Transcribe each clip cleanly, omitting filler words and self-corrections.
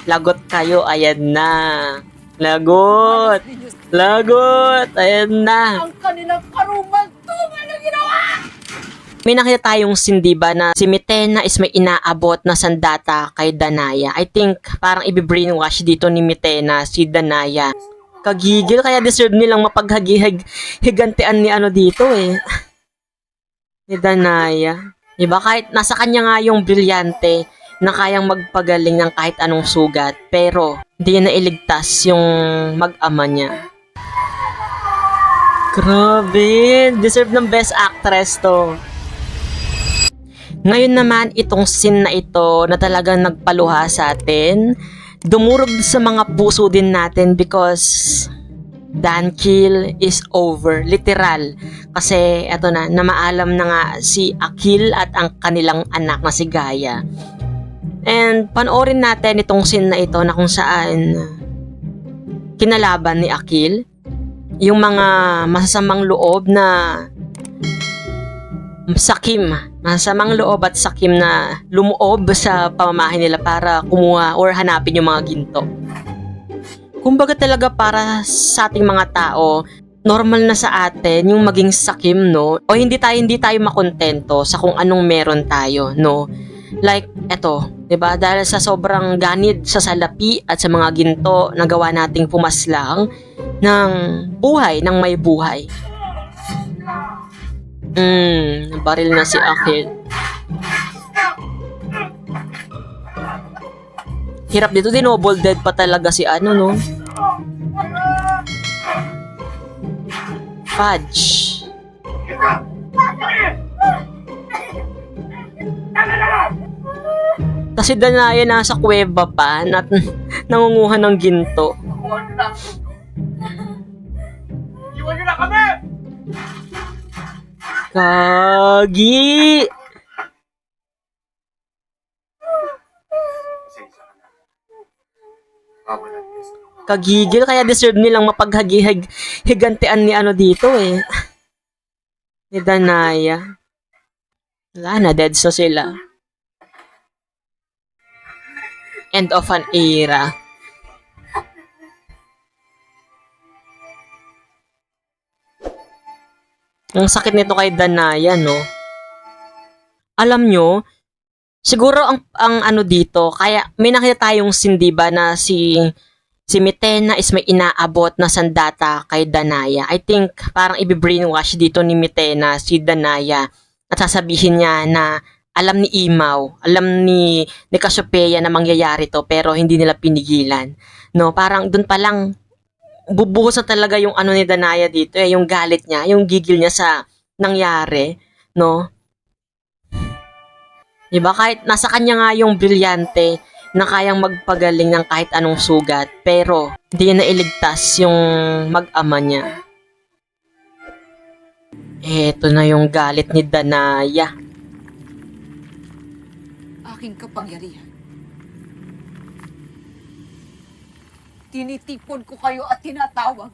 Lagot kayo, ayan na. Lagot! Lagot! Ayan na. Ang kanilang karumaltuman na ginawa! May nakita tayong scene, diba, na si Mitena is may inaabot na sandata kay Danaya. I think parang i-brainwash dito ni Mitena si Danaya. Kagigil, kaya deserve nilang mapaghigantian ni ano dito eh. Ni Danaya. Diba, kahit nasa kanya nga yung brilyante na kayang magpagaling ng kahit anong sugat, pero hindi niya nailigtas yung mag-ama niya. Grabe, deserve ng best actress to. Ngayon naman, itong scene na ito na talagang nagpaluha sa atin, dumurog sa mga puso din natin because Dankil is over. Literal. Kasi eto na maalam na nga si Akil at ang kanilang anak na si Gaia. And panoorin natin itong scene na ito na kung saan kinalaban ni Akil yung mga masasamang loob na masamang loob at sakim na lumuob sa pamamahay nila para kumuha or hanapin yung mga ginto. Kumbaga talaga para sa ating mga tao, normal na sa atin yung maging sakim, no? O hindi tayo makontento sa kung anong meron tayo, no? Like, eto, 'di ba? Dahil sa sobrang ganid sa salapi at sa mga ginto, nagawa nating pumaslang ng buhay, ng may buhay. Baril na si Akil. Hirap dito, dinouble dead pa talaga si ano, no? Fudge. Kasi Danaya nasa kuweba pa at nangunguha ng ginto. Iwan nyo na kami! Kagi! Kagigil, kaya deserve nilang mapaghigantian ni ano dito eh. Ni Danaya. Wala na, dead so sila. End of an era. Ang sakit nito kay Danaya, no? Alam nyo, siguro ang ano dito, kaya may nakita tayong scene, diba, na si Mitena is may inaabot na sandata kay Danaya. I think parang i-brainwash dito ni Mitena si Danaya at sasabihin niya na alam ni Imaw, alam ni Cassiopeia na mangyayari to pero hindi nila pinigilan. No, parang dun pa lang bubuhos na talaga yung ano ni Danaya dito, yung galit niya, yung gigil niya sa nangyari, no? Diba, kahit nasa kanya nga yung brilyante na kayang magpagaling ng kahit anong sugat, pero hindi niya nailigtas yung mag-ama niya. Eto na yung galit ni Danaya. Aking kapangyarihan. Tinitipon ko kayo at tinatawag.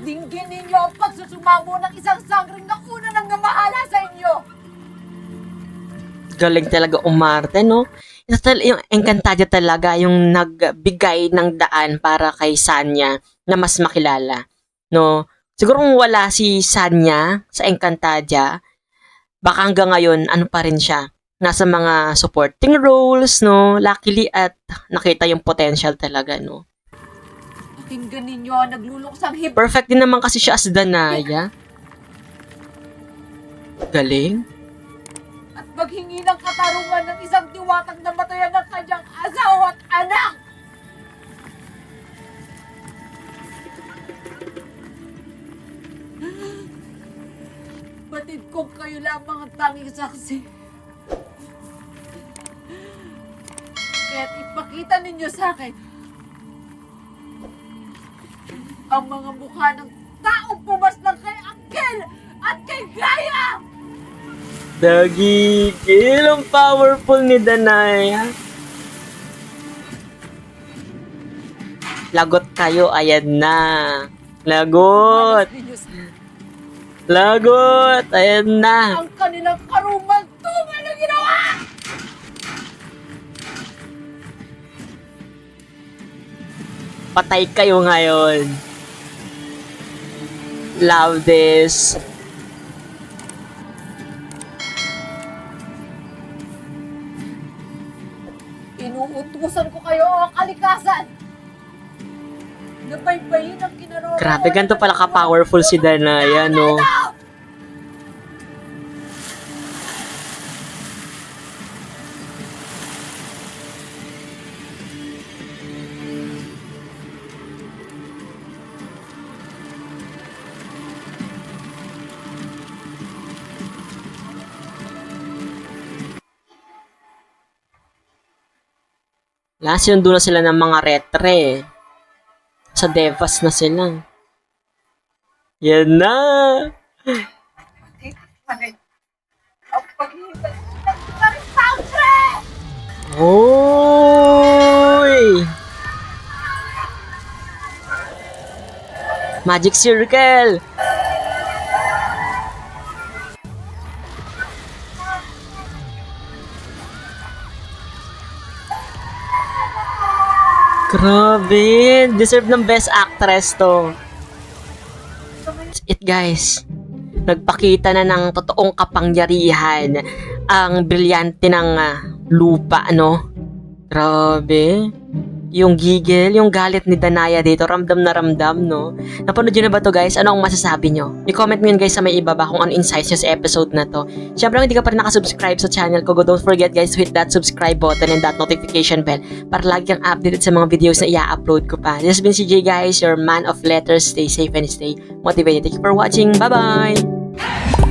Dinggin ninyo ang pagsusumamo ng isang sangring na una nang namahala sa inyo! Galing talaga umarte, no? Yung Encantadia talaga yung nagbigay ng daan para kay Sanya na mas makilala, no? Siguro kung wala si Sanya sa Encantadia, baka hanggang ngayon, ano pa rin siya, nasa mga supporting roles, no? Luckily at nakita yung potential talaga, no? Pakinggan ninyo ang nagluluksang Perfect din naman kasi siya as Danaya. Galing. at maghingi ng katarungan ng isang diwatang namatayan ng kanyang asawa at anak! Batid kong kayo lamang ang tanging saksi. Kaya't ipakita ninyo sa akin ang mga mukha ng taong pumaslang kay Akil at kay Gaia! Dagigil, ang powerful ni Danaya. Lagot kayo, ayan na. Lagot! Lagot! Ayan na. Ang kanilang karumaltuman na ginawa! Patay kayo ngayon. Love this. Inuutusan ko kayo ang kalikasan. Nabaybayin ang kinaroroonan. Grabe, ganito pala ka-powerful si Danaya, no? Last yun, doon na sila ng mga retre. Sa Devas na sila. Yan na! Ang paghihintay ng sangre! Hoy! Magic Circle! Grabe! Deserve ng best actress to. That's it, guys. Nagpakita na ng totoong kapangyarihan ang brilyante ng lupa, no? Grabe. Yung gigil, yung galit ni Danaya dito, ramdam na ramdam, no? Napanood nyo na ba to, guys? Ano ang masasabi nyo? I-comment mo yun, guys, sa may ibaba kung ano insights nyo sa episode na to. Siyempre, kung hindi ka pa rin nakasubscribe sa channel ko, don't forget, guys, to hit that subscribe button and that notification bell para lagi kang updated sa mga videos na i-upload ko pa. This has been CJ, guys, your man of letters. Stay safe and stay motivated. Thank you for watching. Bye-bye!